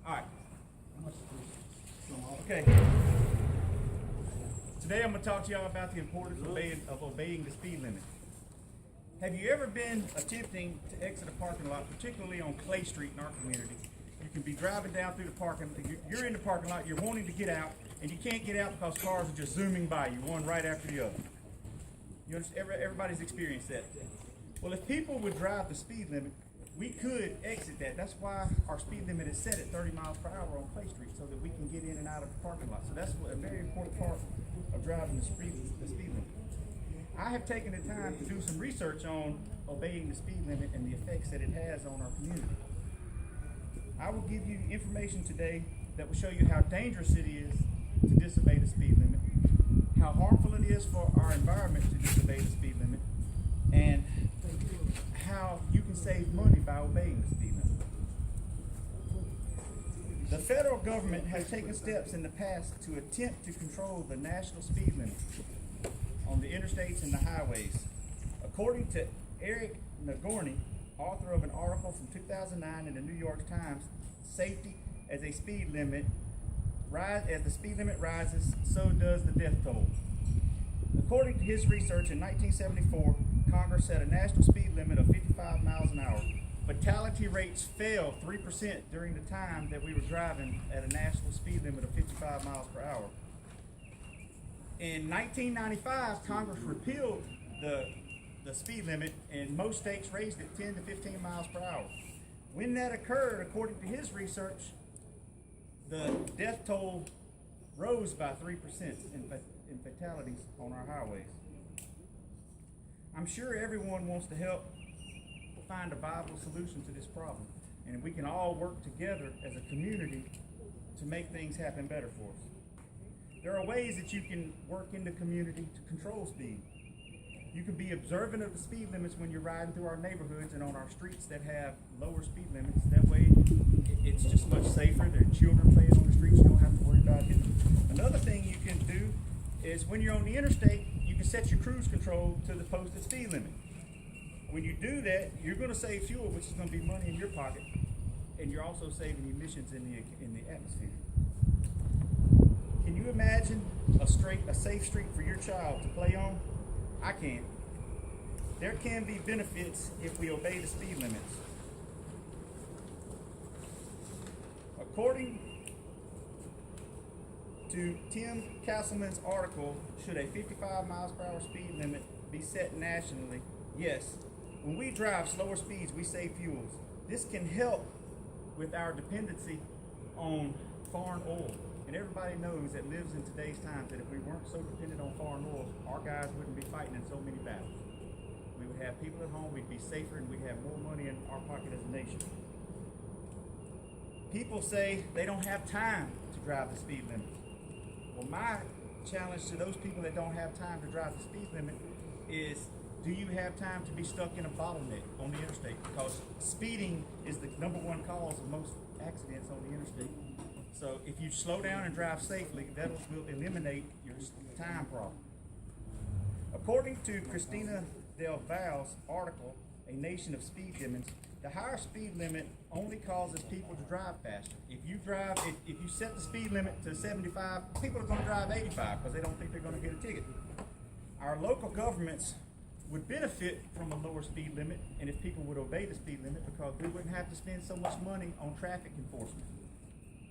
All right. Okay. Today I'm going to talk to y'all about the importance of obeying the speed limit. Have you ever been attempting to exit a parking lot, particularly on Clay Street in our community? You can be driving down through the parking lot, you're in the parking lot, you're wanting to get out, and you can't get out because cars are just zooming by you, one right after the other. You understand? Everybody's experienced that. Well, if people would drive the speed limit, we could exit that. That's why our speed limit is set at 30 miles per hour on Clay Street, so that we can get in and out of the parking lot. So that's a very important part of driving the speed limit. I have taken the time to do some research on obeying the speed limit and the effects that it has on our community. I will give you information today that will show you how dangerous it is to disobey the speed limit, how harmful it is for our environment to disobey the speed limit, and how you can save money by obeying the speed limit. The federal government has taken steps in the past to attempt to control the national speed limit on the interstates and the highways. According to Eric Nagorny, author of an article from 2009 in the New York Times, "Safety as a speed limit as the speed limit rises, so does the death toll." According to his research, in 1974, Congress set a national speed limit of 55 miles an hour. Fatality rates fell 3% during the time that we were driving at a national speed limit of 55 miles per hour. In 1995, Congress repealed the speed limit, and most states raised it 10 to 15 miles per hour. When that occurred, according to his research, the death toll rose by 3% in fatalities on our highways. I'm sure everyone wants to help find a viable solution to this problem, and we can all work together as a community to make things happen better for us. There are ways that you can work in the community to control speed. You can be observant of the speed limits when you're riding through our neighborhoods and on our streets that have lower speed limits. That way, it's just much safer. There are children playing on the streets. You don't have to worry about hitting them. Another thing you can do is when you're on the interstate, you can set your cruise control to the posted speed limit. When you do that, you're going to save fuel, which is going to be money in your pocket, and you're also saving emissions in the atmosphere. Can you imagine a safe street for your child to play on? I can't. There can be benefits if we obey the speed limits. According to Tim Castleman's article, should a 55 miles per hour speed limit be set nationally? Yes. When we drive slower speeds, we save fuels. This can help with our dependency on foreign oil. And everybody knows that lives in today's times that if we weren't so dependent on foreign oil, our guys wouldn't be fighting in so many battles. We would have people at home, we'd be safer, and we'd have more money in our pocket as a nation. People say they don't have time to drive the speed limit. Well, my challenge to those people that don't have time to drive the speed limit is, do you have time to be stuck in a bottleneck on the interstate? Because speeding is the #1 cause of most accidents on the interstate. So if you slow down and drive safely, that will eliminate your time problem. According to Christina Del Val's article, A Nation of Speed Demons, the higher speed limit only causes people to drive faster. If you set the speed limit to 75, people are going to drive 85 because they don't think they're going to get a ticket. Our local governments would benefit from a lower speed limit, and if people would obey the speed limit, because we wouldn't have to spend so much money on traffic enforcement.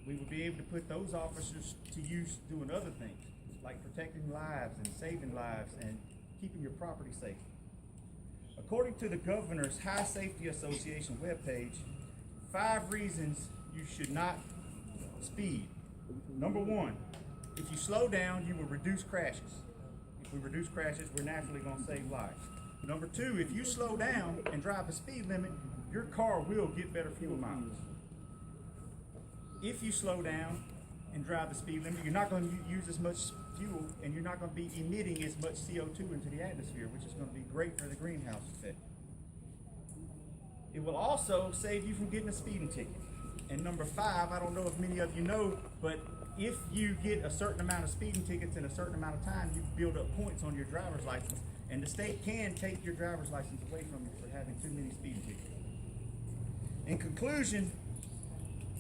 We would be able to put those officers to use doing other things, like protecting lives and saving lives and keeping your property safe. According to the Governor's High Safety Association webpage, 5 reasons you should not speed. #1, if you slow down, you will reduce crashes. If we reduce crashes, we're naturally going to save lives. #2, if you slow down and drive the speed limit, your car will get better fuel mileage. If you slow down and drive the speed limit, you're not going to use as much fuel, and you're not going to be emitting as much CO2 into the atmosphere, which is going to be great for the greenhouse effect. It will also save you from getting a speeding ticket. And #5, I don't know if many of you know, but if you get a certain amount of speeding tickets in a certain amount of time, you build up points on your driver's license, and the state can take your driver's license away from you for having too many speeding tickets. In conclusion,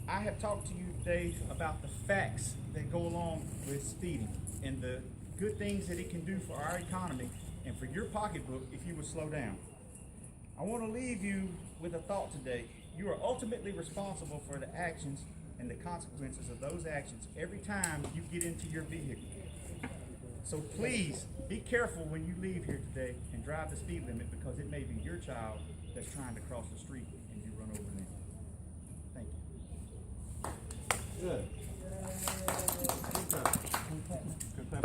I have talked to you today about the facts that go along with speeding and the good things that it can do for our economy and for your pocketbook if you would slow down. I want to leave you with a thought today. You are ultimately responsible for the actions and the consequences of those actions every time you get into your vehicle. So please be careful when you leave here today and drive the speed limit, because it may be your child that's trying to cross the street and you run over them. Thank you. Good. Good job. Good.